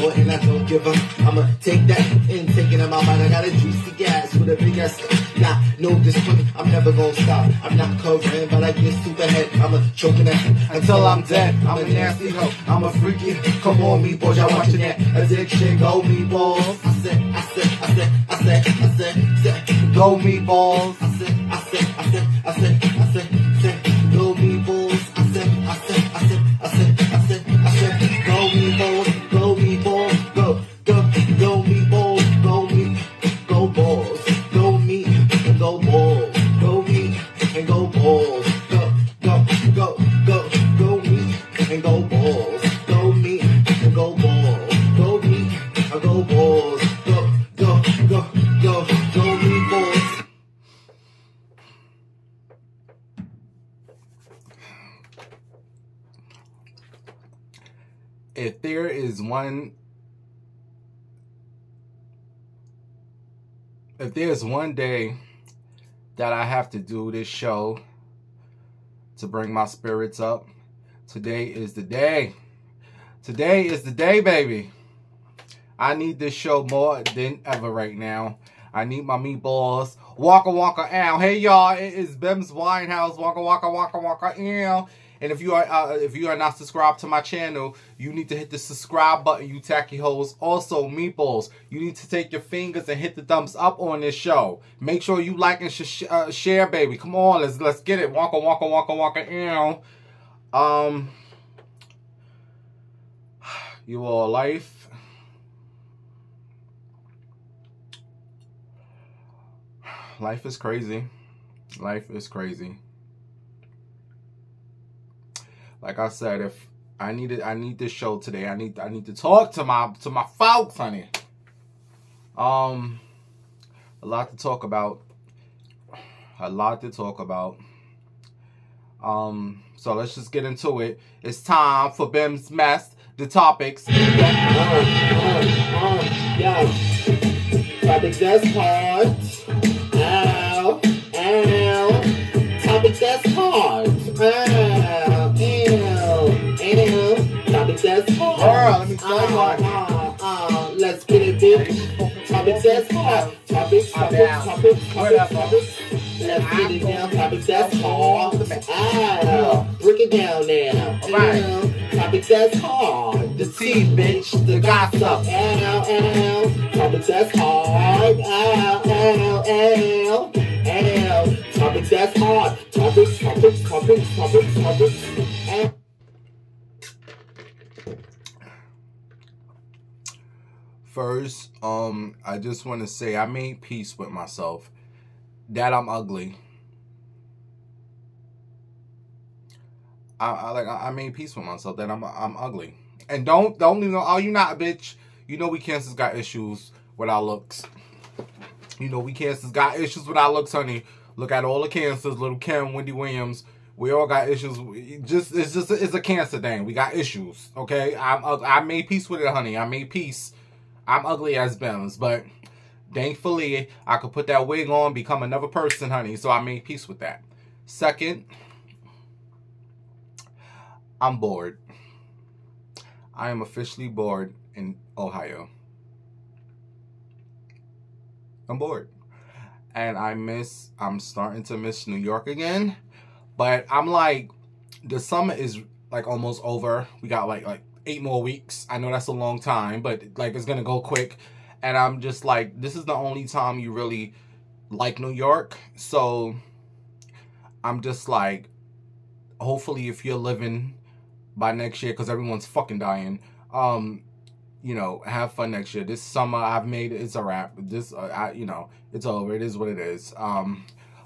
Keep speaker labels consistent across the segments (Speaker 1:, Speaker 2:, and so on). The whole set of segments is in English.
Speaker 1: thought and I don't give up. I'ma take that and take it in my mind. I got a juicy gas with a big ass. Nah, no discipline, I'm never gonna stop. I'm not covering, but I get super head. I'm a choking that until I'm dead. I'm a nasty hoe, I'm a freaky. Come on, me boys, y'all watching that addiction. Go me balls. I said, go me balls. I said, go me balls. I said, go me balls, go me balls, go me balls, go balls, go me and go balls, go me and go balls, go me and go balls, go me and go balls, go me and go balls, go me balls.
Speaker 2: If there is one day that I have to do this show to bring my spirits up, today is the day. Today is the day, baby. I need this show more than ever right now. I need my meatballs. Waka waka ow. Hey y'all, it is Bim's Winehouse. Waka waka waka waka ow. And if you are not subscribed to my channel, you need to hit the subscribe button, you tacky hoes. Also, meatballs, you need to take your fingers and hit the thumbs up on this show. Make sure you like and share, baby. Come on, let's get it. Waka waka waka waka ow. You all life. Life is crazy. Life is crazy. Like I said, if I need this show today. I need to talk to my folks, honey. A lot to talk about. So let's just get into it. It's time for Bim's Mess, the topics.
Speaker 1: Topics that's hard. Ow, ow. Topics that's hard. Ow, ew. Topics that's hard.
Speaker 2: Girl, let me tell you what.
Speaker 1: Let's get it, bitch. Topics that's hard. Topics. Let's get it down. Topics that's hard. Break it down now.
Speaker 2: Alright.
Speaker 1: Topics that's hard.
Speaker 2: The tea, bitch. The gossip.
Speaker 1: Ow. Topics that's hard. Ow. Topics that's hard. Topics.
Speaker 2: First, I just want to say I made peace with myself that I'm ugly. I made peace with myself that I'm ugly. And don't even know, oh, you not, bitch. You know we cancers got issues with our looks. You know we cancers got issues with our looks, honey. Look at all the cancers, Lil Kim, Wendy Williams. We all got issues. It's a cancer thing. We got issues, okay? I made peace with it, honey. I made peace. I'm ugly as Bims, but thankfully I could put that wig on, become another person, honey. So I made peace with that. Second, I'm bored. I am officially bored in Ohio. I'm bored. And I'm starting to miss New York again. But I'm like, the summer is like almost over. We got like 8 more weeks. I know that's a long time, but like it's gonna go quick. And I'm just like, this is the only time you really like New York. So I'm just like, hopefully if you're living by next year, because everyone's fucking dying, you know, have fun next year. This summer I've made it, it's a wrap. This you know, it's over. It is what it is.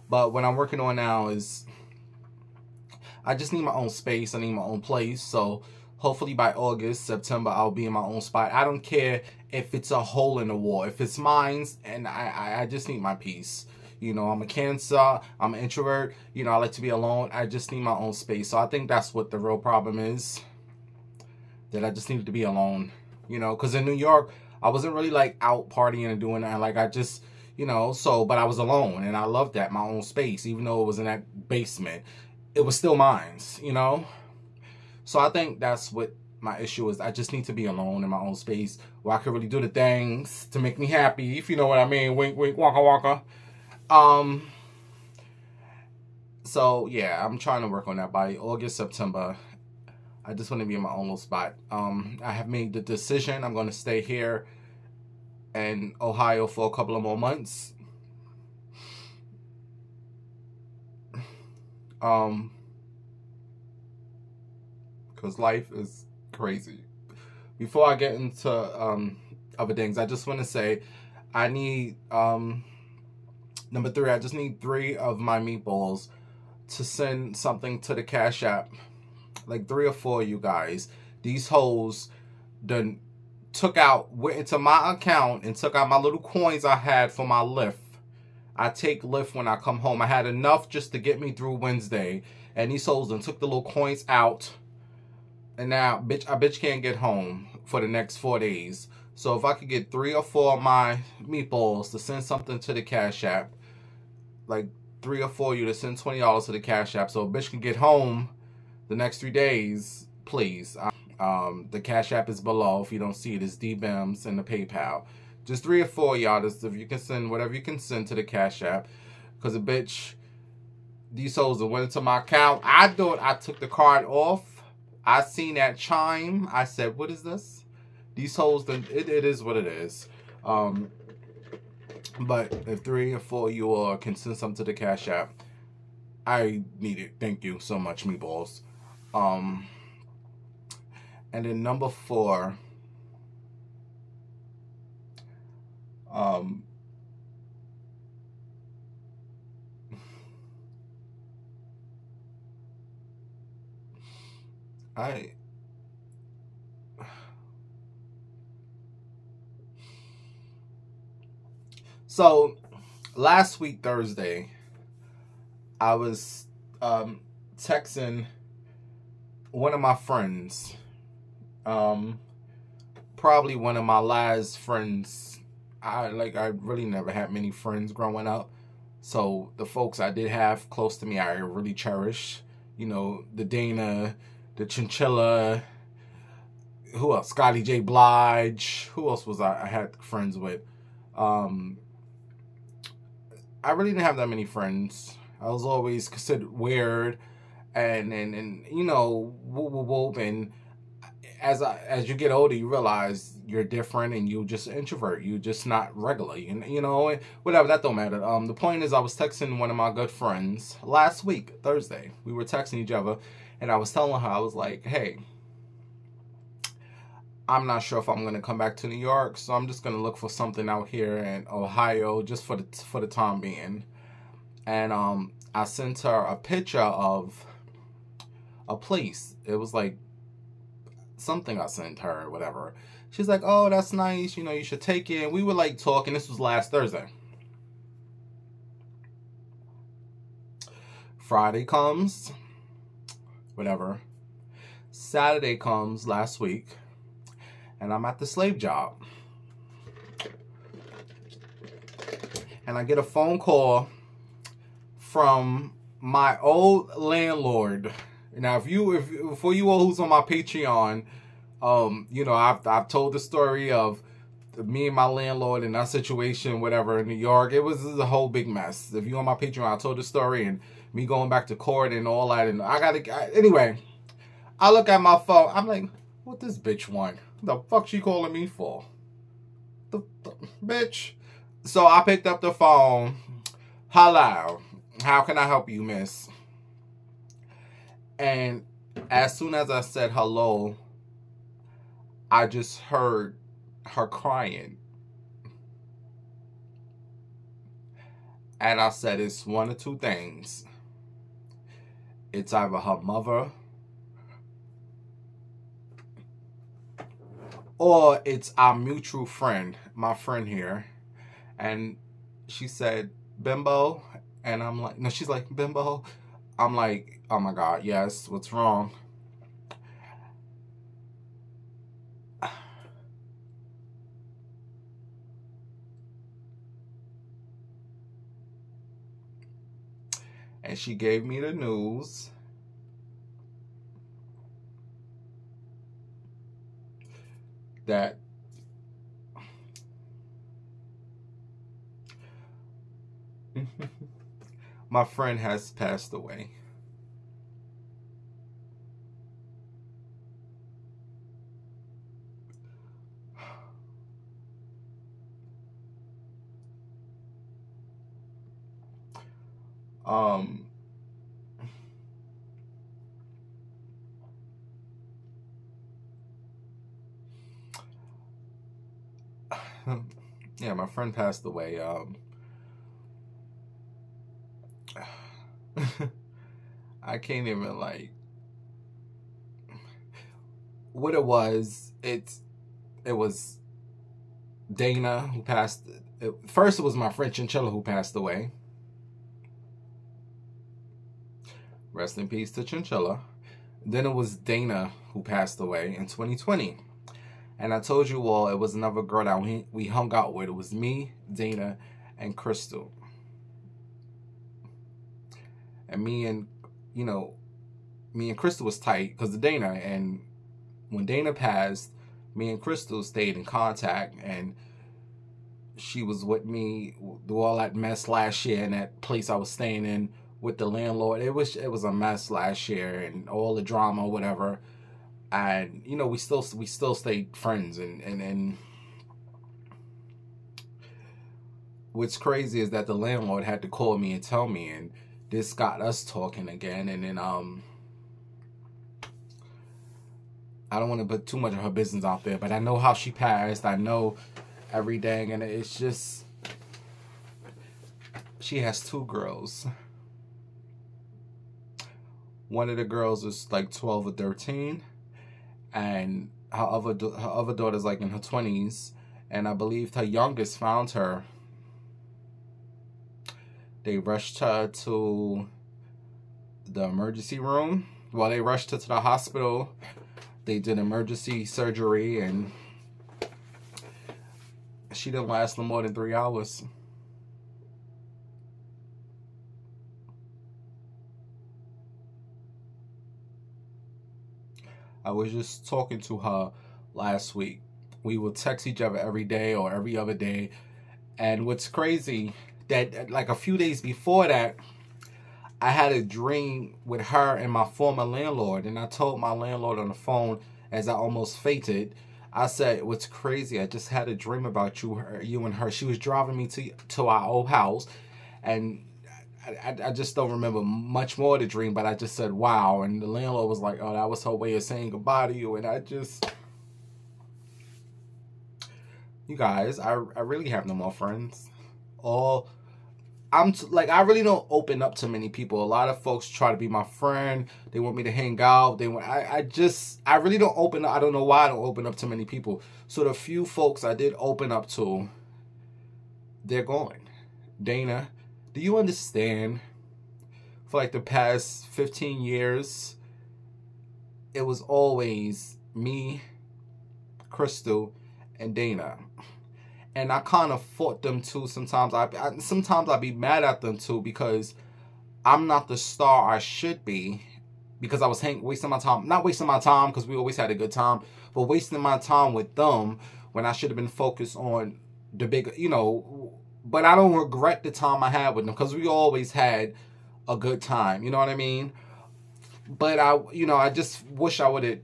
Speaker 2: But what I'm working on now is I just need my own space. I need my own place. So hopefully by August, September, I'll be in my own spot. I don't care if it's a hole in the wall. If it's mine, and I just need my peace. You know, I'm a Cancer. I'm an introvert. You know, I like to be alone. I just need my own space. So I think that's what the real problem is. That I just needed to be alone. You know, because in New York, I wasn't really like out partying and doing that. Like I just, you know, but I was alone. And I loved that, my own space. Even though it was in that basement, it was still mine, you know. So I think that's what my issue is I just need to be alone in my own space where I can really do the things to make me happy, if you know what I mean. Wink, wink, waka, waka. So yeah, I'm trying to work on that by August, September. I just want to be in my own little spot. I have made the decision. I'm going to stay here in Ohio for a couple of more months. Because life is crazy. Before I get into other things, I just want to say I need, number 3, I just need 3 of my meatballs to send something to the Cash App. Like 3 or 4 of you guys. These hoes done went into my account and took out my little coins I had for my Lyft. I take Lyft when I come home. I had enough just to get me through Wednesday. And these hoes done took the little coins out. And now, bitch can't get home for the next 4 days. So if I could get 3 or 4 of my meatballs to send something to the Cash App. Like 3 or 4 of you to send $20 to the Cash App. So a bitch can get home the next 3 days, please. The Cash App is below. If you don't see it, it's DBIMS and the PayPal. Just 3 or 4 y'all. If you can send whatever you can send to the Cash App. Because a bitch, these hoes that went into my account. I thought I took the card off. I seen that chime. I said, what is this? These hoes, it is what it is. But if 3 or 4 of you all can send something to the Cash App, I need it. Thank you so much, meatballs. And then number 4, so last week Thursday, I was texting one of my friends, probably one of my last friends. I really never had many friends growing up, so the folks I did have close to me I really cherish. You know, the Dana, the Chinchilla, who else? Scotty J. Blige. Who else was I had friends with? I really didn't have that many friends. I was always considered weird, and you know, whoop, and as you get older, you realize you're different, and you're just an introvert. You're just not regular, you know, whatever. That don't matter. The point is, I was texting one of my good friends last week, Thursday. We were texting each other, and I was telling her, I was like, hey, I'm not sure if I'm gonna come back to New York, so I'm just gonna look for something out here in Ohio, just for the time being. And I sent her a picture of a place. It was like something I sent her or whatever. She's like, oh, that's nice, you know, you should take it. And we were like talking. This was last Thursday. Friday comes, whatever. Saturday comes last week, and I'm at the slave job. And I get a phone call from my old landlord. Now, for you all who's on my Patreon, you know, I've told the story of me and my landlord and our situation, whatever, in New York. It was a whole big mess. If you on my Patreon, I told the story and me going back to court and all that. And anyway, I look at my phone. I'm like, what this bitch want? The fuck she calling me for? The bitch. So I picked up the phone. Hello. How can I help you, miss? And as soon as I said hello, I just heard her crying. And I said, it's one of two things. It's either her mother or it's our mutual friend, my friend here. And she said, Bimbo. And I'm like, no, she's like, Bimbo. I'm like, oh my God, yes, what's wrong? And she gave me the news. that my friend has passed away. Yeah, my friend passed away. I can't even, like, what it was. It was Dana who passed. First, it was my friend Chinchilla who passed away. Rest in peace to Chinchilla. Then it was Dana who passed away in 2020. And I told you all it was another girl that we hung out with. It was me, Dana, and Crystal. And me and Crystal was tight because of Dana. And when Dana passed, me and Crystal stayed in contact. And she was with me through all that mess last year in that place I was staying in with the landlord. It was a mess last year and all the drama, whatever. And you know, we still stayed friends, and what's crazy is that the landlord had to call me and tell me, and this got us talking again. And then I don't want to put too much of her business out there, but I know how she passed. I know everything, and it's just, she has 2 girls. One of the girls is like 12 or 13. And her other daughter's like in her 20s. And I believe her youngest found her. They rushed her to the emergency room. Well, they rushed her to the hospital. They did emergency surgery. And she didn't last no more than 3 hours. I was just talking to her last week. We would text each other every day or every other day. And what's crazy, that like a few days before that, I had a dream with her and my former landlord. And I told my landlord on the phone as I almost fainted, I said, what's crazy, I just had a dream about you and her. She was driving me to our old house. And I just don't remember much more of the dream, but I just said, wow. And the landlord was like, oh, that was her way of saying goodbye to you. And I just, you guys, I really have no more friends. I really don't open up to many people. A lot of folks try to be my friend. They want me to hang out. I really don't open up. I don't know why I don't open up to many people. So the few folks I did open up to, they're gone. Dana, do you understand? For like the past 15 years, it was always me, Crystal, and Dana. And I kind of fought them too sometimes. Sometimes I'd be mad at them too because I'm not the star I should be. Because I was wasting my time. Not wasting my time because we always had a good time. But wasting my time with them when I should have been focused on the big, But I don't regret the time I had with them because we always had a good time. You know what I mean? But I just wish I would have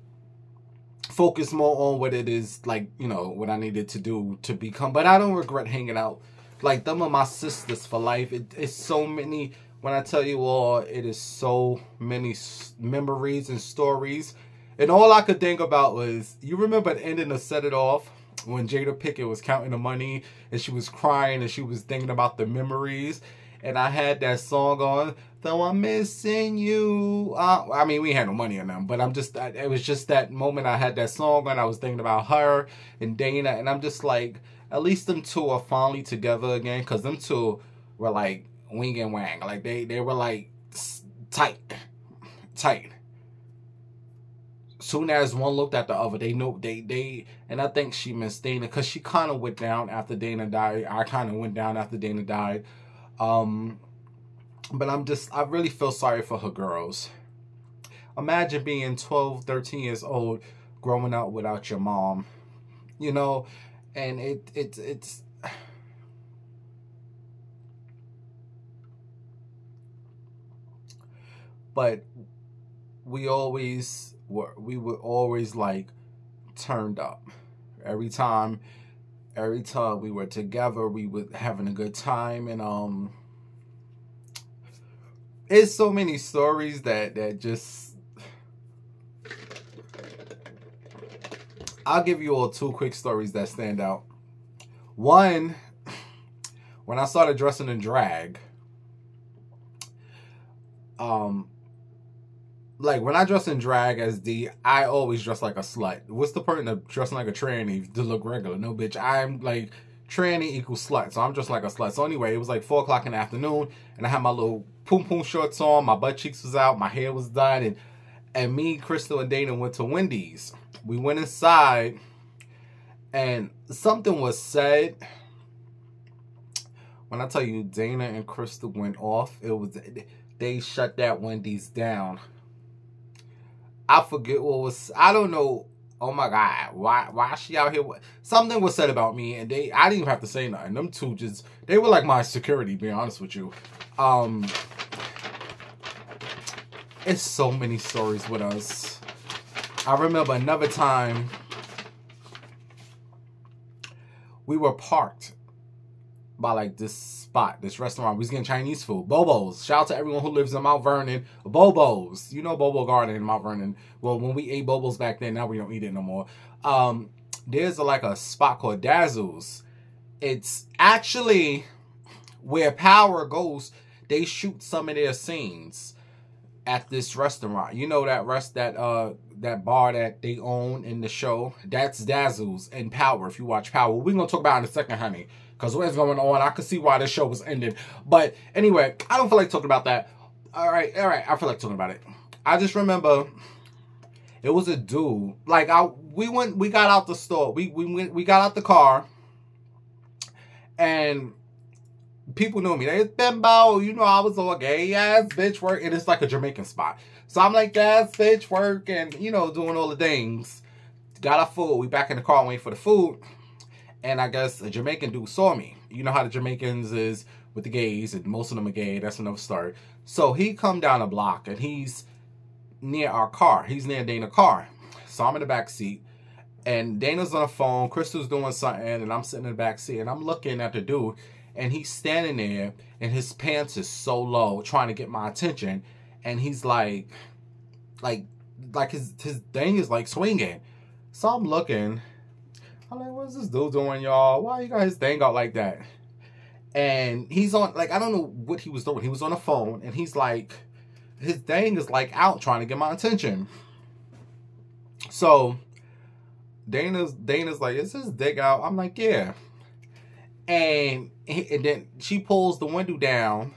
Speaker 2: focused more on what it is, like, what I needed to do to become. But I don't regret hanging out. Like, them are my sisters for life. It's so many, when I tell you all, it is so many memories and stories. And all I could think about was, you remember the ending of Set It Off? When Jada Pinkett was counting the money and she was crying and she was thinking about the memories. And I had that song on, though I'm missing you. I mean, we had no money on them, but it was just that moment I had that song on. I was thinking about her and Dana. And I'm just like, at least them two are finally together again. Because them two were like wing and wang. Like they were like tight. Soon as one looked at the other, they knew and I think she missed Dana because she kind of went down after Dana died. I kind of went down after Dana died. But I really feel sorry for her girls. Imagine being 12, 13 years old, growing up without your mom. you know, and it's but we were always like turned up every time we were together. We were having a good time, and it's so many stories that just, I'll give you all 2 quick stories that stand out. One, when I started dressing in drag, like when I dress in drag as D, I always dress like a slut. What's the point of dressing like a tranny to look regular? No, bitch. I'm like, tranny equals slut. So I'm just like a slut. So anyway, it was like 4 o'clock in the afternoon, and I had my little poom poom shorts on. My butt cheeks was out. My hair was done. And me, Crystal, and Dana went to Wendy's. We went inside, and something was said. When I tell you Dana and Crystal went off, they shut that Wendy's down. I forget what was, I don't know. Oh my God, why is she out here? Something was said about me, and I didn't even have to say nothing. Them two just, they were like my security, being honest with you. It's so many stories with us. I remember another time we were parked by like this spot, this restaurant. We was getting Chinese food. Bobo's. Shout out to everyone who lives in Mount Vernon. Bobo's. You know Bobo Garden in Mount Vernon. Well, when we ate Bobo's back then, now we don't eat it no more. There's like a spot called Dazzle's. It's actually where Power goes. They shoot some of their scenes at this restaurant. You know that that bar that they own in the show? That's Dazzle's and Power, if you watch Power. We're going to talk about it in a second, honey. Because what's going on, I could see why this show was ended. But anyway, I don't feel like talking about that. All right, I feel like talking about it. I just remember it was a dude. Like, we got out the store. We got out the car. And people knew me. They bimbo, you know, I was all gay ass bitch work. And it's like a Jamaican spot. So I'm like, that's bitch work and, you know, doing all the things. Got our food. We back in the car waiting for the food. And I guess a Jamaican dude saw me. You know how the Jamaicans is with the gays, and most of them are gay. That's another story. So he come down a block, and he's near our car. He's near Dana's car. So I'm in the back seat, and Dana's on the phone. Crystal's doing something, and I'm sitting in the back seat, and I'm looking at the dude, and he's standing there, and his pants is so low, trying to get my attention, and he's like his thing is like swinging. So I'm looking. I'm like, what's this dude doing, y'all? Why you got his thing out like that? And he's on, like, I don't know what he was doing. He was on the phone, and he's like, his thing is like out trying to get my attention. So Dana's like, is his dick out? I'm like, yeah. And then she pulls the window down,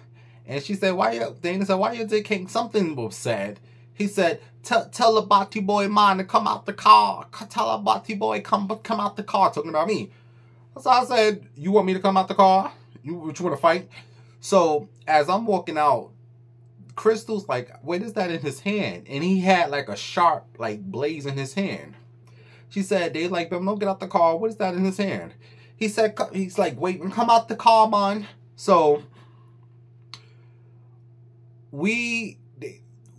Speaker 2: and she said, Dana said, why your dick ain't, something was said. He said, tell the Bati boy man to come out the car. Tell the Bati boy come out the car. Talking about me. So I said, you want me to come out the car? You want to fight? So as I'm walking out, Crystal's like, what is that in his hand? And he had like a sharp like blaze in his hand. She said, they like, don't get out the car. What is that in his hand? He said, he's like, wait, come out the car, man. So we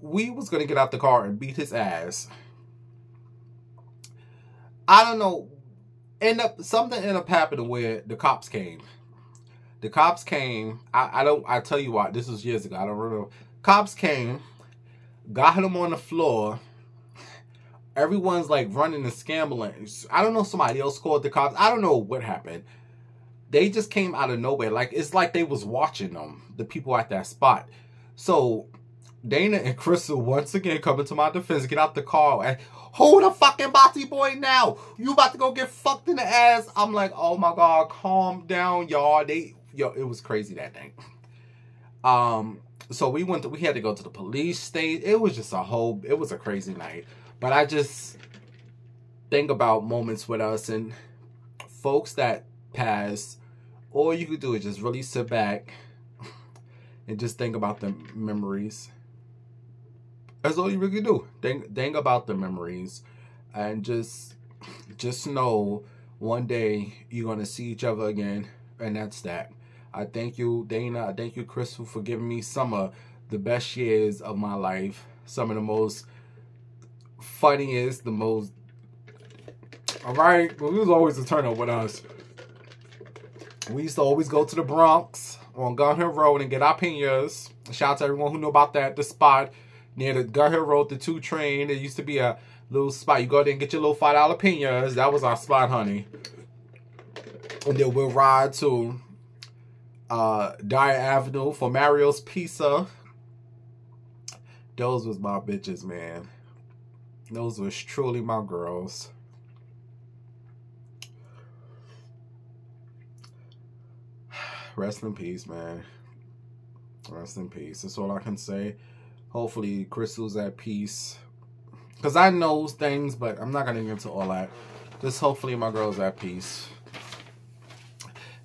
Speaker 2: was going to get out the car and beat his ass. I don't know. Something ended up happening where the cops came. The cops came. I tell you what, this was years ago. I don't remember. Cops came, got him on the floor. Everyone's like running and scambling. I don't know, somebody else called the cops. I don't know what happened. They just came out of nowhere. Like, it's like they was watching them, the people at that spot. So Dana and Crystal once again come into my defense, get out the car, and hold the fucking Bati boy now. You about to go get fucked in the ass. I'm like, oh my God, calm down, y'all. It was crazy that day. So we had to go to the police station. It was just it was a crazy night. But I just think about moments with us and folks that passed. All you could do is just really sit back and just think about the memories. That's all you really do. Think about the memories, and just know one day you're gonna see each other again, and that's that. I thank you, Dana. I thank you, Crystal, for giving me some of the best years of my life. Some of the most funniest, the most. All right, well, it was always a turn up with us. We used to always go to the Bronx on Gun Hill Road and get our piñas. Shout out to everyone who knew about that. The spot near the Gun Hill Road, the 2 train. There used to be a little spot. You go there and get your little $5 piñas. That was our spot, honey. And then we'll ride to Dyer Avenue for Mario's Pizza. Those was my bitches, man. Those was truly my girls. Rest in peace, man. Rest in peace. That's all I can say. Hopefully, Crystal's at peace. Because I know things, but I'm not going to get into all that. Just hopefully my girl's at peace.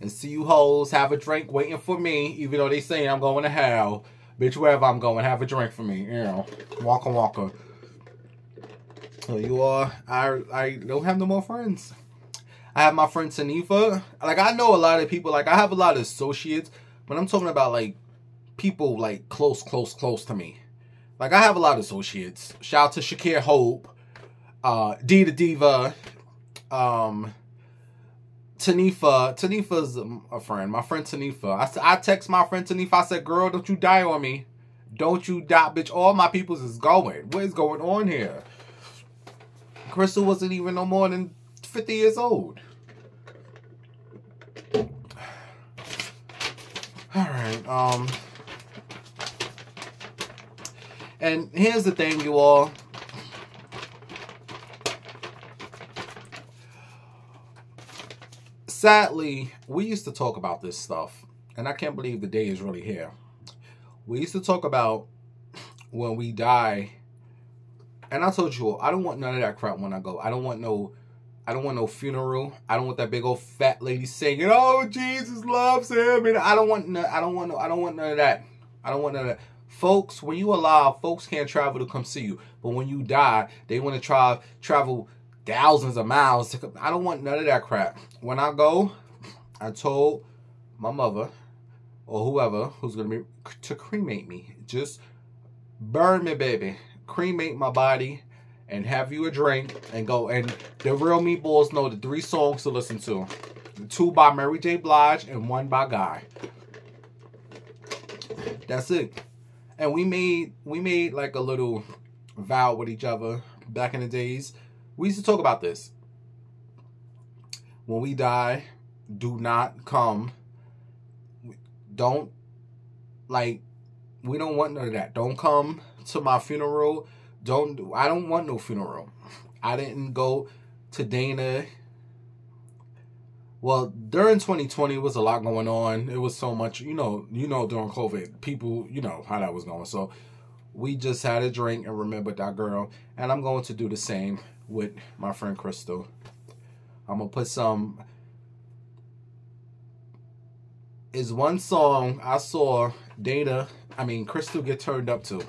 Speaker 2: And see you hoes, have a drink waiting for me. Even though they say I'm going to hell. Bitch, wherever I'm going, have a drink for me. You know, waka waka. So you are, I don't have no more friends. I have my friend Tanifa. Like, I know a lot of people. Like, I have a lot of associates. But I'm talking about, like, people, like, close to me. Like, I have a lot of associates. Shout out to Shakir Hope. Dita Diva. Tanifa. Tanifa's a friend. My friend Tanifa. I text my friend Tanifa. I said, girl, don't you die on me. Don't you die, bitch. All my peoples is going. What is going on here? Crystal wasn't even no more than 50 years old. Alright, and here's the thing, you all. Sadly, we used to talk about this stuff, and I can't believe the day is really here. We used to talk about when we die, and I told you all, I don't want none of that crap when I go. I don't want no funeral. I don't want that big old fat lady singing, "Oh, Jesus loves him." And I don't want none of that. I don't want none of that. Folks, when you alive, folks can't travel to come see you. But when you die, they want to travel thousands of miles to come. I don't want none of that crap. When I go, I told my mother or whoever who's gonna be to cremate me. Just burn me, baby. Cremate my body and have you a drink and go. And the real meatballs know the 3 songs to listen to. 2 by Mary J. Blige and 1 by Guy. That's it. And we made like a little vow with each other back in the days. We used to talk about this. When we die, do not come. Don't, like, we don't want none of that. Don't come to my funeral. I don't want no funeral. I didn't go to Dana. Well, during 2020, it was a lot going on. It was so much, you know, during COVID, people, you know how that was going. So we just had a drink and remembered that girl. And I'm going to do the same with my friend Crystal. I'm going to put some. Is one song I saw Crystal get turned up to.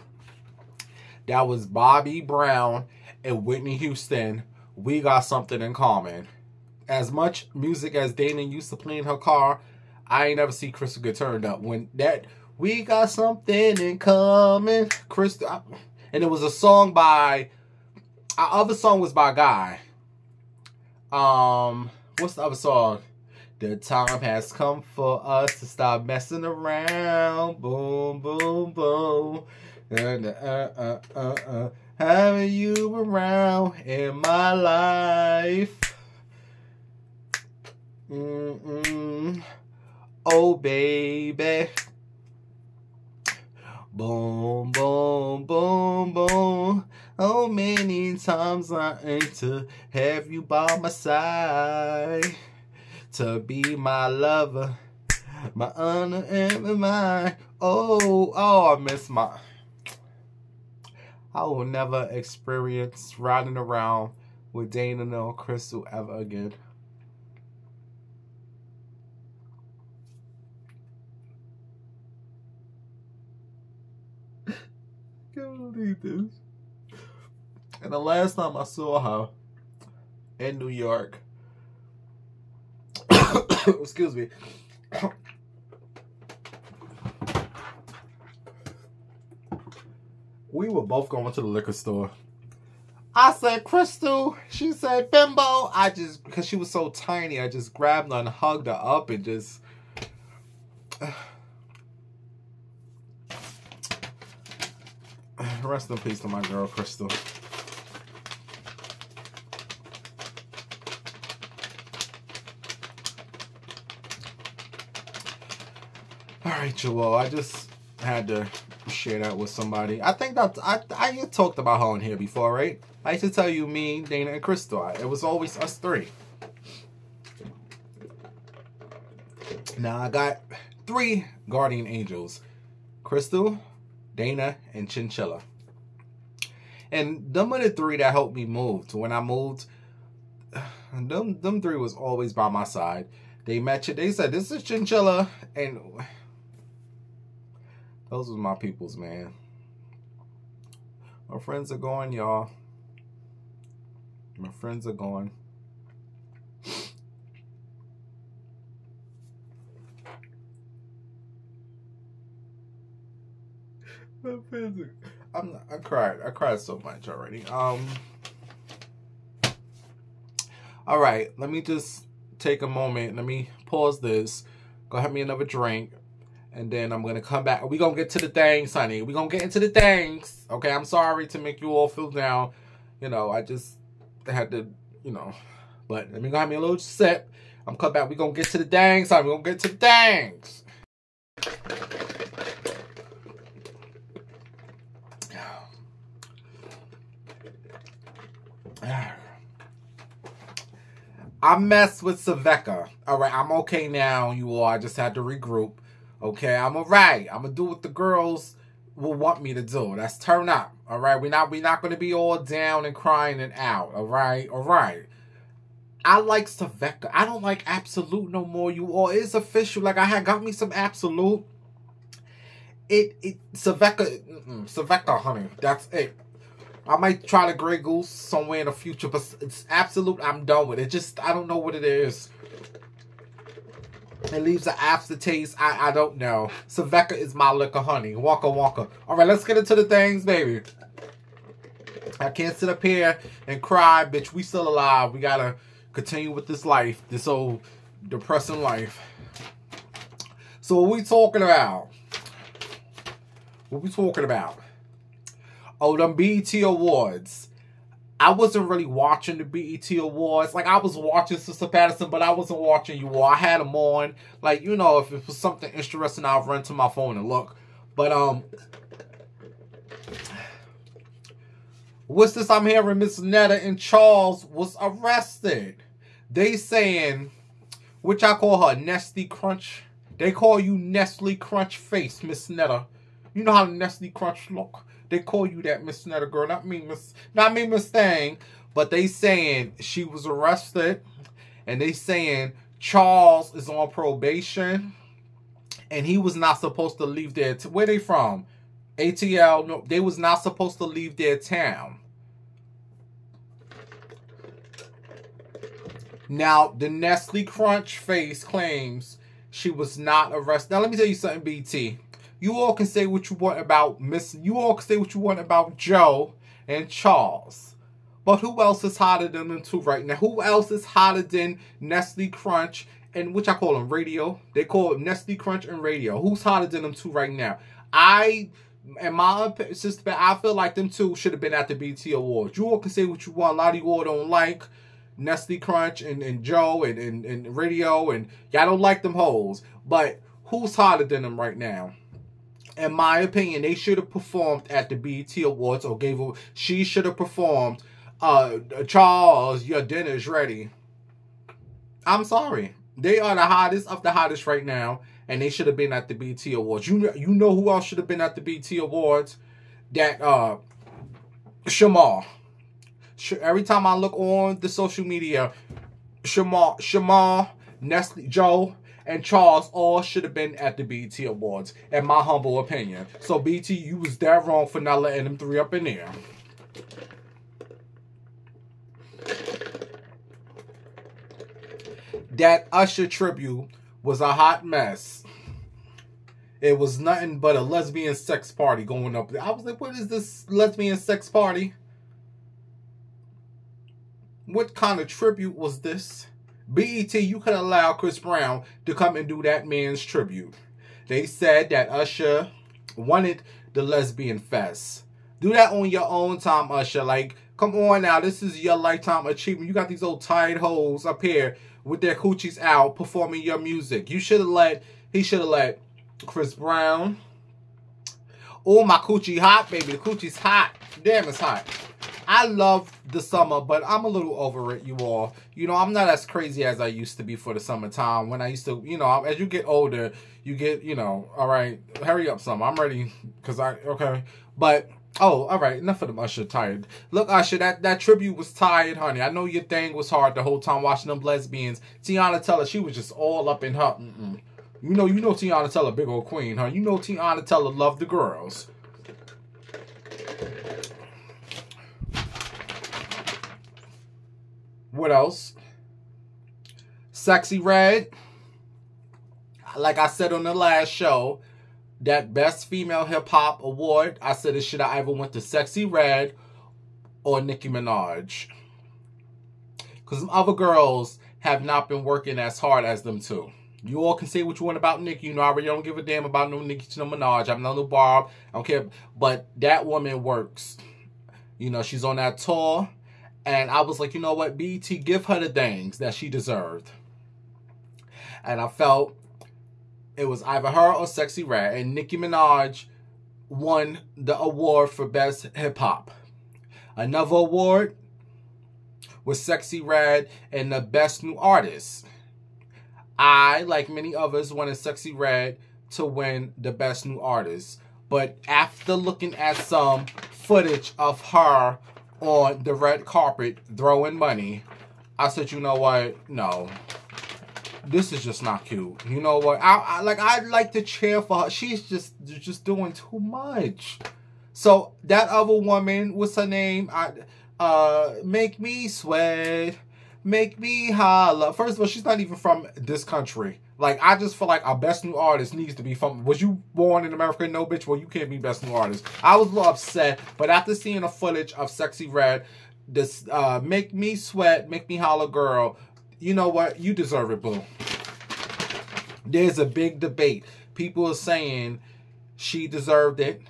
Speaker 2: That was Bobby Brown and Whitney Houston. We Got Something in Common. As much music as Dana used to play in her car, I ain't never see Crystal get turned up. When that We Got Something in Common, Crystal, and it was a song by, our other song was by Guy. What's the other song? The time has come for us to stop messing around. Boom, boom, boom. And having you around in my life. Oh, baby. Boom, boom, boom, boom. Oh, many times I aim to have you by my side. To be my lover, my honor and my mind. Oh, I miss my. I will never experience riding around with Dana or Crystal ever again. Can't believe this. And the last time I saw her in New York, Excuse me. We were both going to the liquor store. I said, Crystal. She said, Bimbo. Because she was so tiny, I just grabbed her and hugged her up and just... Rest in peace to my girl, Crystal. Alright, Joel, I just had to share that with somebody. I think that I talked about her on here before, right? I used to tell you, me, Dana, and Crystal. It was always us three. Now I got 3 guardian angels. Crystal, Dana, and Chinchilla. And them are the 3 that helped me move. When I moved, them 3 was always by my side. They met you. They said, this is Chinchilla. And those was my peoples, man. My friends are gone, y'all. My friends are gone. My friends are... I cried. I cried so much already. All right. Let me just take a moment. Let me pause this. Go have me another drink. And then I'm going to come back. We're going to get to the things, honey. We're going to get into the things. Okay, I'm sorry to make you all feel down. You know, I just had to, you know. But let me go have me a little sip. I'm coming back. We're going to get to the things, honey. We're going to get to the things. I messed with Saveka. All right, I'm okay now, you all. I just had to regroup. Okay, I'm all right. I'm gonna do what the girls will want me to do. That's turn up. All right, we're not gonna be all down and crying and out. All right, all right. I like Saveka. I don't like Absolute no more, you all. It's official. Like, I had got me some Absolute. Saveka, honey. That's it. I might try the Grey Goose somewhere in the future, but it's Absolute. I'm done with it. Just, I don't know what it is. It leaves an aftertaste. I don't know. Saveka is my liquor, honey. Waka waka. All right, let's get into the things, baby. I can't sit up here and cry, bitch. We still alive. We gotta continue with this life, this old depressing life. So what we talking about? What we talking about? Oh, them BET Awards. I wasn't really watching the BET Awards. Like, I was watching Sister Patterson, but I wasn't watching you all. I had them on. Like, you know, if it was something interesting, I'll run to my phone and look. But, what's this I'm hearing? Miss Netta and Charles was arrested. They saying, which I call her Nestle Crunch. They call you Nestle Crunch face, Miss Netta. You know how Nestle Crunch look. They call you that, Miss Netta girl. Not me, Miss Thing. But they saying she was arrested. And they saying Charles is on probation. And he was not supposed to leave their... Where they from? ATL? No, they was not supposed to leave their town. Now, the Nestle Crunch face claims she was not arrested. Now, let me tell you something, BT. You all can say what you want about You all can say what you want about Joe and Charles. But who else is hotter than them 2 right now? Who else is hotter than Nestle Crunch and which I call them Radio? They call it Nestle Crunch and Radio. Who's hotter than them 2 right now? And my sister, I feel like them 2 should have been at the BT Awards. You all can say what you want. A lot of you all don't like Nestle Crunch and Joe and Radio, and y'all don't like them hoes. But who's hotter than them right now? In my opinion, they should have performed at the BET Awards, or she should have performed, Charles, your dinner's ready. I'm sorry. They are the hottest of the hottest right now, and they should have been at the BET Awards. You know who else should have been at the BET Awards? That, Shamar. Every time I look on the social media, Shamar, Nestle, Joe, and Charles all should have been at the BET Awards, in my humble opinion. So, BT, you was that wrong for not letting them 3 up in there. that Usher tribute was a hot mess. It was nothing but a lesbian sex party going up there. I was like, what is this lesbian sex party? What kind of tribute was this? BET, you could allow Chris Brown to come and do that man's tribute. They said that Usher wanted the lesbian fest. Do that on your own time, Usher. Like, come on now. This is your lifetime achievement. You got these old tired hoes up here with their coochies out performing your music. He should have let Chris Brown. Oh, my coochie hot, baby. The coochie's hot. Damn, it's hot. I love the summer, but I'm a little over it, you all. You know, I'm not as crazy as I used to be for the summertime. When I used to, you know, as you get older, you get, you know, all right, hurry up, summer. I'm ready, okay. But, oh, all right, enough of them Usher tired. Look, Usher, that tribute was tired, honey. I know your thing was hard the whole time watching them lesbians. Tiana Teller, she was just all up in her, You know Tiana Teller, big old queen, huh? You know Tiana Teller loved the girls. What else? Sexy Red. Like I said on the last show, that Best Female Hip Hop Award, I said it should have either went to Sexy Red or Nicki Minaj. Because some other girls have not been working as hard as them two. You all can say what you want about Nicki. You know, I really don't give a damn about no Nicki to no Minaj. I'm not no Barb. I don't care. But that woman works. You know, she's on that tour. And I was like, you know what, BET, give her the things that she deserved. And I felt it was either her or Sexy Red. And Nicki Minaj won the award for Best Hip Hop. Another award was Sexy Red and the Best New Artist. I, like many others, wanted Sexy Red to win the Best New Artist. But after looking at some footage of her on the red carpet throwing money, I said, you know what? No. This is just not cute. You know what? I'd like to cheer for her. She's just doing too much. So that other woman, what's her name? Make me sweat. Make me holla. First of all, she's not even from this country. Like, I just feel like our Best New Artist needs to be from... Was you born in America? No, bitch. Well, you can't be Best New Artist. I was a little upset. But after seeing the footage of Sexy Red, this Make Me Sweat, Make Me Holla girl, you know what? You deserve it, boo. There's a big debate. People are saying she deserved it.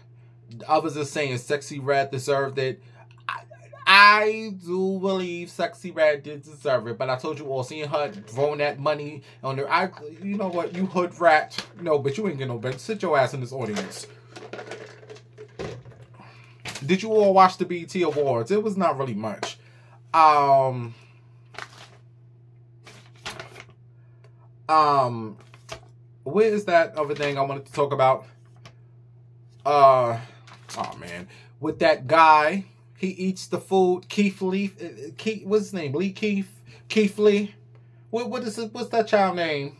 Speaker 2: Others are saying Sexy Red deserved it. I do believe Sexy Red did deserve it, but I told you all, seeing her throwing that money on her, you know what, you hood rat. No, but you ain't get no better. Sit your ass in this audience. Did you all watch the BET Awards? It was not really much. Where is that other thing I wanted to talk about? Oh man, with that guy. He eats the food. Keith Lee. What's his name? Lee Keith. Keith Lee. What is it? What's that child name?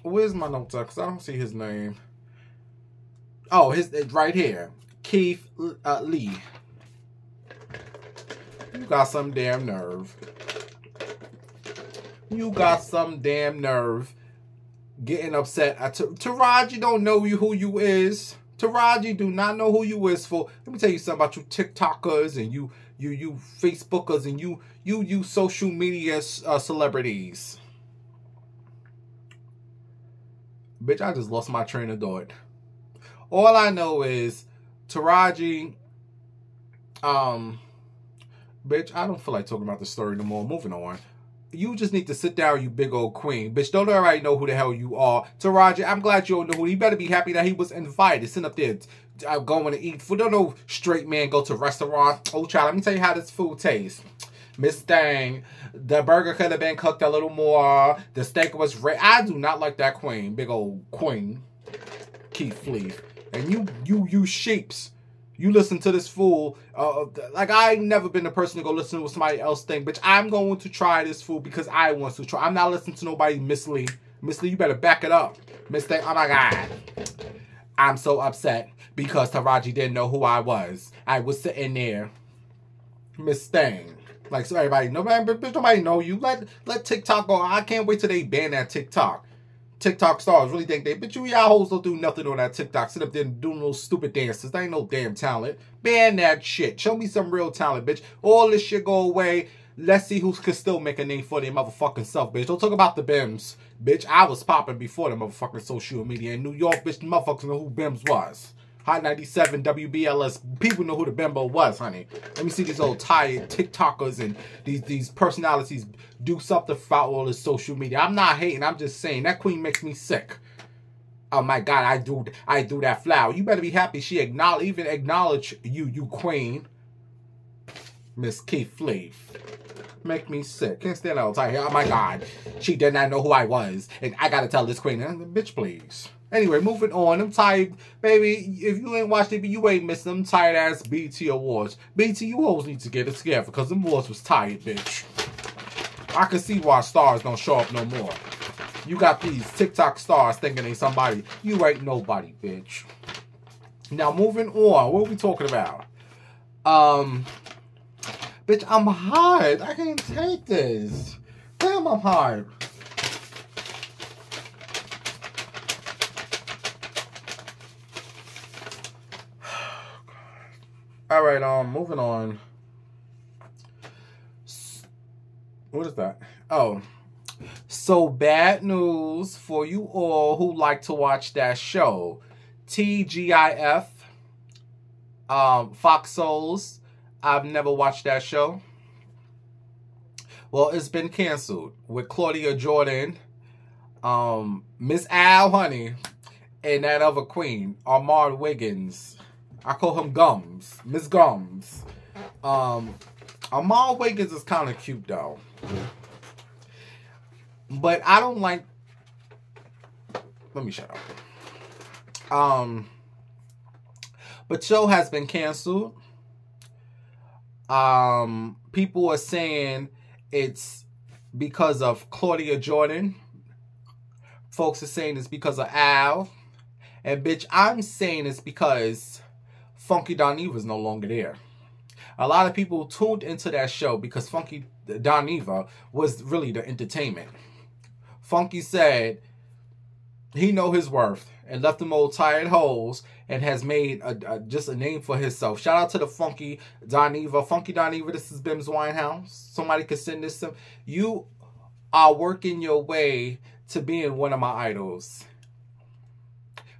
Speaker 2: Where's my notes? Because I don't see his name. Oh, his right here. Keith Lee. You got some damn nerve. You got some damn nerve getting upset. Taraji don't know who you is. Taraji do not know who you is for. Let me tell you something about you TikTokers and you Facebookers and you social media celebrities. Bitch, I just lost my train of thought. All I know is Taraji, bitch, I don't feel like talking about the story no more. Moving on. You just need to sit down, you big old queen. Bitch, don't already know who the hell you are. Taraji, I'm glad you don't know who. You better be happy that he was invited. Sitting up there going to eat food. Don't know straight man go to restaurants. Oh, child, let me tell you how this food tastes. Miss Thang, the burger could have been cooked a little more. The steak was red. I do not like that queen. Big old queen. Keith Lee. And you sheeps. You listen to this fool. Like, I ain't never been the person to go listen to somebody else thing. Bitch, I'm going to try this food because I want to try. I'm not listening to nobody, Miss Lee. Miss Lee, you better back it up. Miss Thing, oh my God. I'm so upset because Taraji didn't know who I was. I was sitting there. Miss Thing. Like, so everybody, nobody know you. Let TikTok go. I can't wait till they ban that TikTok. TikTok stars really think they, but y'all hoes don't do nothing on that TikTok. Sit up there and doing those stupid dances. That ain't no damn talent. Ban that shit. Show me some real talent, bitch. All this shit go away. Let's see who can still make a name for their motherfucking self, bitch. Don't talk about the Bims, bitch. I was popping before the motherfucking social media in New York, bitch. The motherfuckers know who Bims was. Hot 97, WBLS. People know who the Bimbo was, honey. Let me see these old tired TikTokers and these personalities do something for all this social media. I'm not hating. I'm just saying that queen makes me sick. Oh my God, I do that flower. You better be happy she even acknowledge you queen. Miss Keith Fleet. Make me sick. Can't stand out here. Oh my God, she did not know who I was, and I gotta tell this queen, bitch, please. Anyway, moving on. I'm tired, baby. If you ain't watched it, you ain't missing them tired ass BT Awards. BT, you always need to get it together because them awards was tired, bitch. I can see why stars don't show up no more. You got these TikTok stars thinking they somebody. You ain't nobody, bitch. Now, moving on. What are we talking about? Bitch, I'm hard. I can't take this. Damn, I'm hard. All right, moving on. What is that? Oh, so bad news for you all who like to watch that show. TGIF, Fox Souls. I've never watched that show. Well, it's been canceled with Claudia Jordan, Miss Al Honey, and that other queen, Ahmad Wiggins. I call him Gums. Miss Gums. Ahmad Wiggins is kind of cute, though. But I don't like... Let me shut up. But show has been canceled. People are saying it's because of Claudia Jordan. Folks are saying it's because of Al. And bitch, I'm saying it's because Funky Doneva is no longer there. A lot of people tuned into that show because Funky Doneva was really the entertainment. Funky said he know his worth and left them old tired hoes and has made just a name for himself. Shout out to the Funky Doneva. Funky Doneva, this is Bim's Winehouse. Somebody could send this to... You are working your way to being one of my idols.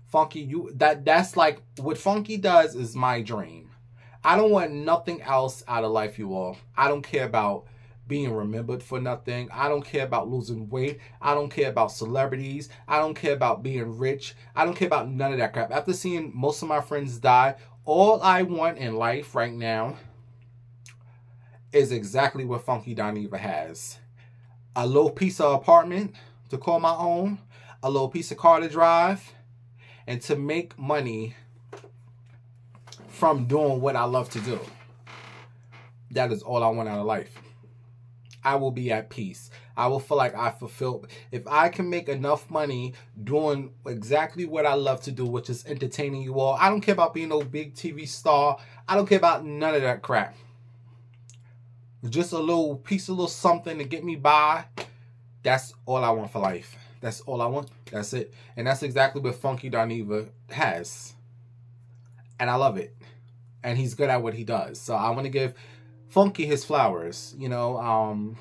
Speaker 2: Funky, that's like what Funky does is my dream. I don't want nothing else out of life, you all. I don't care about being remembered for nothing. I don't care about losing weight. I don't care about celebrities. I don't care about being rich. I don't care about none of that crap. After seeing most of my friends die, all I want in life right now is exactly what Funky Doneva has. A little piece of apartment to call my own, a little piece of car to drive, and to make money from doing what I love to do. That is all I want out of life. I will be at peace. I will feel like I fulfilled. If I can make enough money doing exactly what I love to do, which is entertaining you all. I don't care about being no big TV star. I don't care about none of that crap. Just a little piece, a little something to get me by. That's all I want for life. That's all I want. That's it. And that's exactly what Funky Doneva has. And I love it. And he's good at what he does. So I want to give Funky his flowers. You know,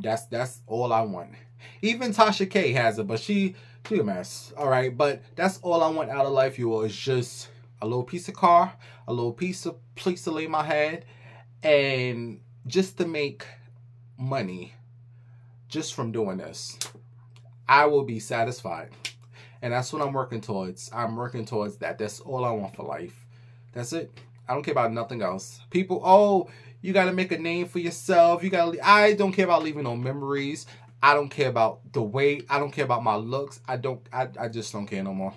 Speaker 2: that's all I want. Even Tasha K has it, but she a mess. All right, but that's all I want out of life, you all, is just a little piece of car, a little piece of place to lay my head, and just to make money just from doing this. I will be satisfied. And that's what I'm working towards. I'm working towards that. That's all I want for life. That's it. I don't care about nothing else. People, oh, you got to make a name for yourself. I don't care about leaving no memories. I don't care about the weight. I don't care about my looks. I just don't care no more.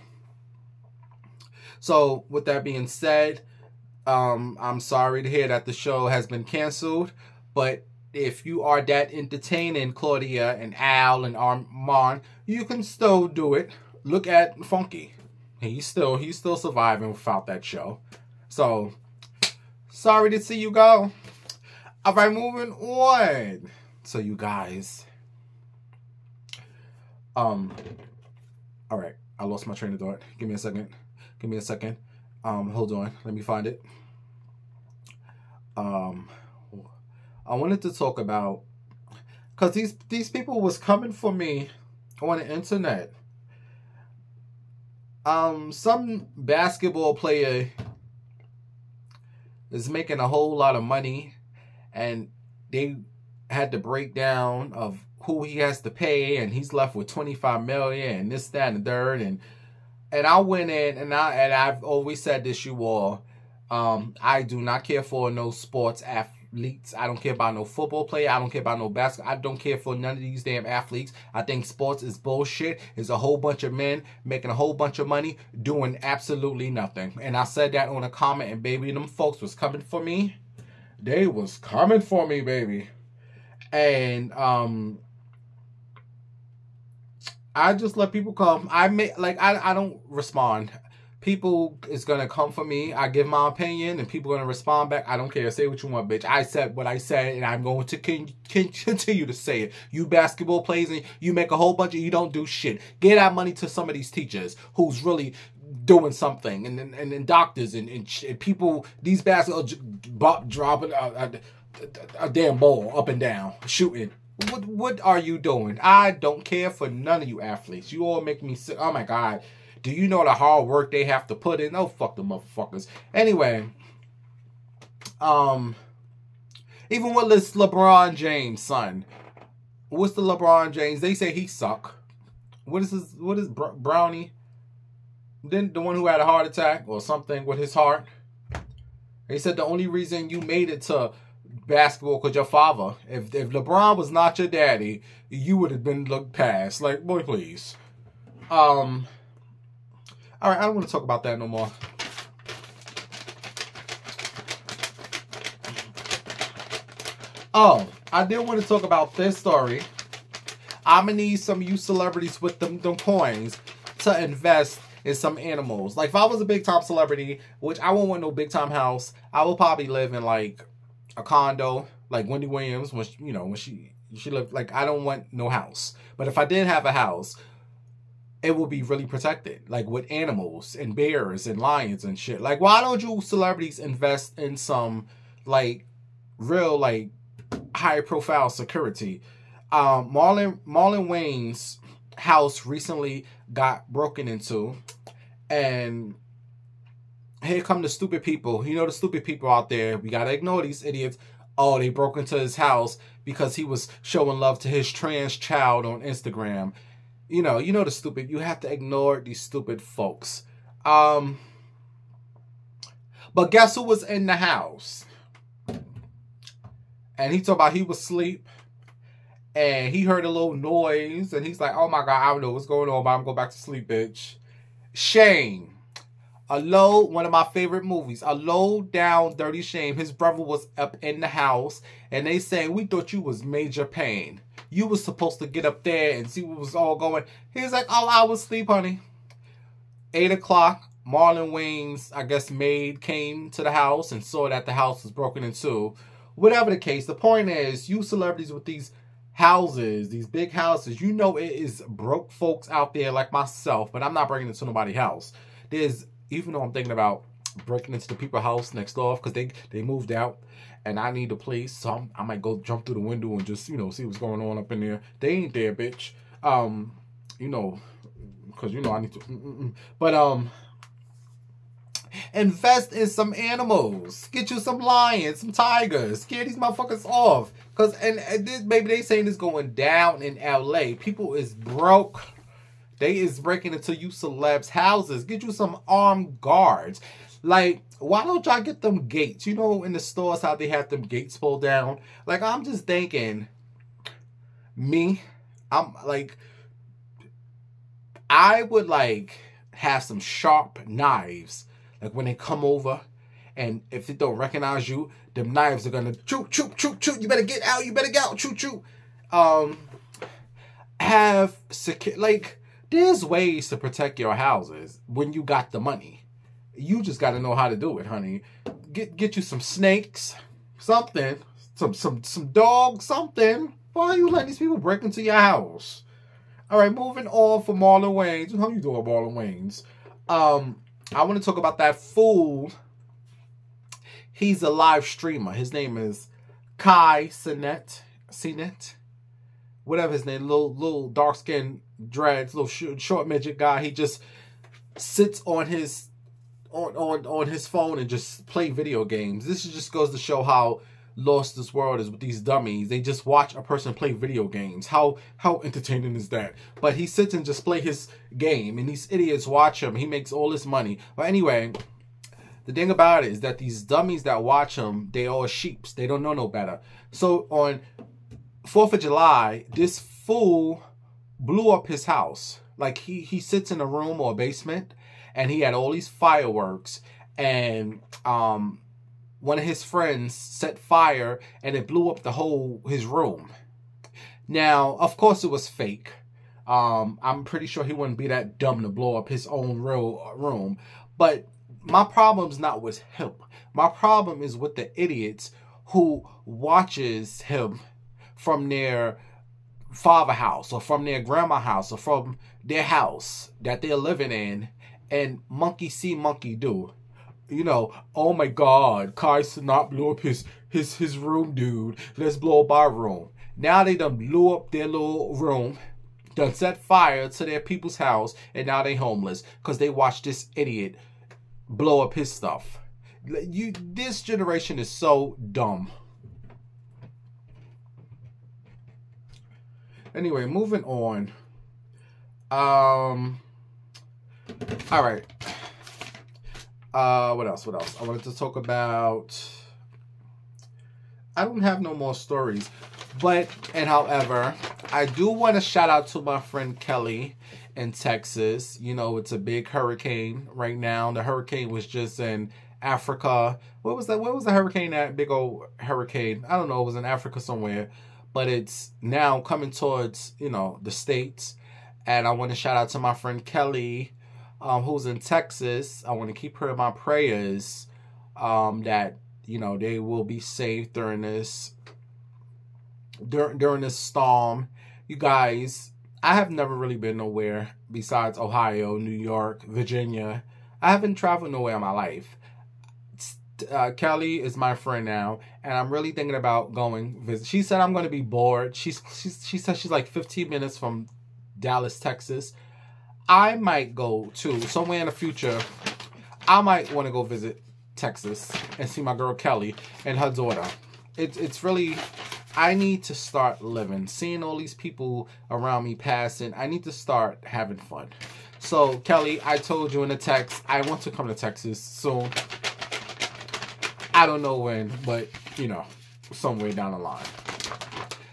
Speaker 2: So with that being said, I'm sorry to hear that the show has been canceled. But if you are that entertaining, Claudia and Al and Armand, you can still do it. Look at Funky. He's still surviving without that show. So, sorry to see you go. All right, moving on. So you guys, all right, I lost my train of thought. Give me a second. Give me a second. Hold on. Let me find it. I wanted to talk about, because these people was coming for me on the internet. Some basketball player is making a whole lot of money, and they had the breakdown of who he has to pay, and he's left with $25 million and this, that, and the third. And I went in, and I've always said this, you all, I do not care for no sports athletes. I don't care about no football player. I don't care about no basketball. I don't care for none of these damn athletes. I think sports is bullshit. It's a whole bunch of men making a whole bunch of money doing absolutely nothing. And I said that on a comment, and baby, them folks was coming for me. They was coming for me, baby. And I just let people come. I don't respond. People is gonna come for me. I give my opinion, and people gonna respond back. I don't care. Say what you want, bitch. I said what I said, and I'm going to continue to say it. You basketball players, and you make a whole bunch of, you don't do shit. Get that money to some of these teachers who's really doing something, and doctors and people. These basketball dropping a damn ball up and down, shooting. What are you doing? I don't care for none of you athletes. You all make me sick. Oh my God. Do you know the hard work they have to put in? Oh, fuck the motherfuckers. Anyway, even with this LeBron James, son. What's the LeBron James? They say he suck. What is Brownie? Then the one who had a heart attack or something with his heart. They said the only reason you made it to basketball because your father. If LeBron was not your daddy, you would have been looked past. Like, boy, please. All right, I don't want to talk about that no more. Oh, I did want to talk about this story. I'm going to need some of you celebrities with them coins to invest in some animals. Like, if I was a big-time celebrity, which I won't want no big-time house, I will probably live in, like, a condo, like Wendy Williams, when she lived. Like, I don't want no house. But if I did have a house, it will be really protected, like with animals and bears and lions and shit. Like, why don't you celebrities invest in some, like, real, like, high-profile security? Marlon Wayne's house recently got broken into, and here come the stupid people. You know the stupid people out there. We gotta ignore these idiots. Oh, they broke into his house because he was showing love to his trans child on Instagram. You know the stupid. You have to ignore these stupid folks. But guess who was in the house? And he talked about he was asleep, and he heard a little noise, and he's like, "Oh my God, I don't know what's going on, but I'm going back to sleep, bitch." Shame. One of my favorite movies. A low down dirty shame. His brother was up in the house, and they saying, "We thought you was Major Payne. You was supposed to get up there and see what was all going." He's like, "Oh, I was asleep, honey." 8 o'clock, Marlon Wayne's, I guess, maid came to the house and saw that the house was broken into. Whatever the case, the point is, you celebrities with these houses, these big houses, you know it is broke folks out there like myself, but I'm not breaking into nobody's house. Even though I'm thinking about breaking into the people's house next door because they moved out, and I need a place, so I might go jump through the window and just, see what's going on up in there. They ain't there, bitch. Because, I need to. But, invest in some animals. Get you some lions, some tigers. Scare these motherfuckers off. Because, and this, maybe they saying it's going down in LA. People is broke. They is breaking into you celebs' houses. Get you some armed guards. Like, why don't y'all get them gates? You know, in the stores, how they have them gates pulled down. Like, I'm just thinking, I'm like, I would, like, have some sharp knives. Like, when they come over, and if they don't recognize you, them knives are gonna shoot, shoot, shoot, shoot. You better get out. You better get out. Shoot, shoot. Have secure, like, there's ways to protect your houses when you got the money. You just got to know how to do it, honey. Get you some snakes, something. some dog, something. Why are you letting these people break into your house? All right, moving on for Marlon Wayans. How you doing, Marlon Wayans? I want to talk about that fool. He's a live streamer. His name is Kai Cenat, whatever his name. Little dark skinned dreads, little short midget guy. He just sits on his on his phone and just play video games. This just goes to show how lost this world is with these dummies. They just watch a person play video games. How entertaining is that? But he sits and just play his game, and these idiots watch him. He makes all this money. But anyway, the thing about it is that these dummies that watch him, they all sheeps. They don't know no better. So on 4th of July, this fool blew up his house. Like he sits in a room or a basement, and he had all these fireworks, and one of his friends set fire, and it blew up his room. Now, of course, it was fake. I'm pretty sure he wouldn't be that dumb to blow up his own real room. But my problem's not with him. My problem is with the idiots who watches him from their father house or from their grandma house or from their house that they're living in, and monkey see, monkey do. You know, oh my God, Kai Cenat blew up his room, dude. Let's blow up our room. Now they done blew up their little room, done set fire to their people's house, and now they homeless because they watched this idiot blow up his stuff. This generation is so dumb. Anyway, moving on. All right. What else? I wanted to talk about... I don't have no more stories. However, I do want to shout out to my friend Kelly in Texas. You know, it's a big hurricane right now. The hurricane was just in Africa. What was that? Where was the hurricane at? Big old hurricane. I don't know. It was in Africa somewhere. But it's now coming towards, you know, the States. And I want to shout out to my friend Kelly, who's in Texas. I want to keep her in my prayers, that, you know, they will be safe during this storm. You guys, I have never really been nowhere besides Ohio, New York, Virginia. I haven't traveled nowhere in my life. Kelly is my friend now, and I'm really thinking about going visit. She said I'm going to be bored. She said she's like 15 minutes from Dallas, Texas. I might go too. Somewhere in the future, I might want to go visit Texas and see my girl Kelly and her daughter. It's really, I need to start living. Seeing all these people around me passing, I need to start having fun. So Kelly, I told you in the text, I want to come to Texas soon. I don't know when, but, you know, somewhere down the line.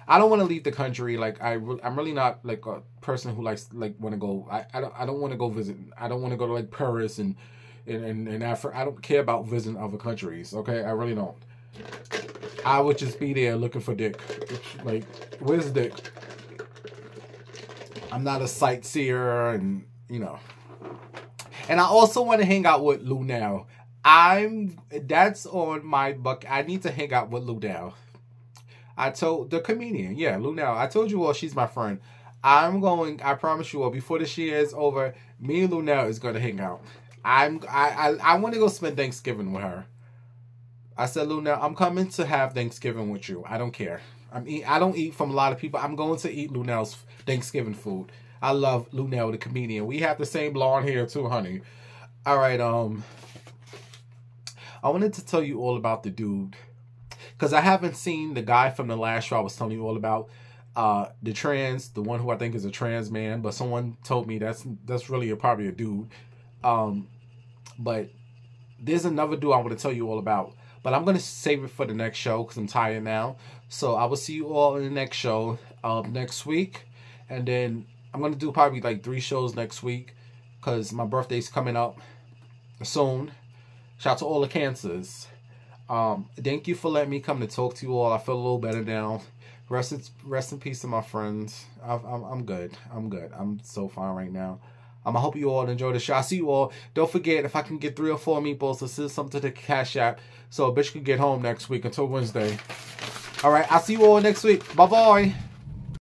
Speaker 2: I don't want to leave the country. Like, I'm really not, like, a person who likes, like, want to go. I don't want to go visit. I don't want to go to, like, Paris and Africa. I don't care about visiting other countries, okay? I really don't. I would just be there looking for dick. Like, where's Dick? I'm not a sightseer, and, you know. And I also want to hang out with Lunel. That's on my bucket. I need to hang out with Lunel. I told the comedian, yeah, Lunel. I told you all she's my friend. I promise you all, before this year is over, me and Lunel is gonna hang out. I want to go spend Thanksgiving with her. I said, Lunel, I'm coming to have Thanksgiving with you. I don't care. I don't eat from a lot of people. I'm going to eat Lunel's Thanksgiving food. I love Lunel, the comedian. We have the same blonde hair too, honey. All right, I wanted to tell you all about the dude, because I haven't seen the guy from the last show I was telling you all about, the one who I think is a trans man, but someone told me that's really probably a dude. But there's another dude I want to tell you all about, but I'm going to save it for the next show because I'm tired now. So I will see you all in the next show next week, and then I'm going to do probably like 3 shows next week because my birthday's coming up soon. Shout out to all the cancers. Thank you for letting me come to talk to you all. I feel a little better now. Rest in peace to my friends. I'm good. I'm so fine right now. I hope you all enjoy the show. I see you all. Don't forget, if I can get 3 or 4 meatballs to send something to the Cash App so a bitch can get home next week until Wednesday. All right, I'll see you all next week. Bye bye.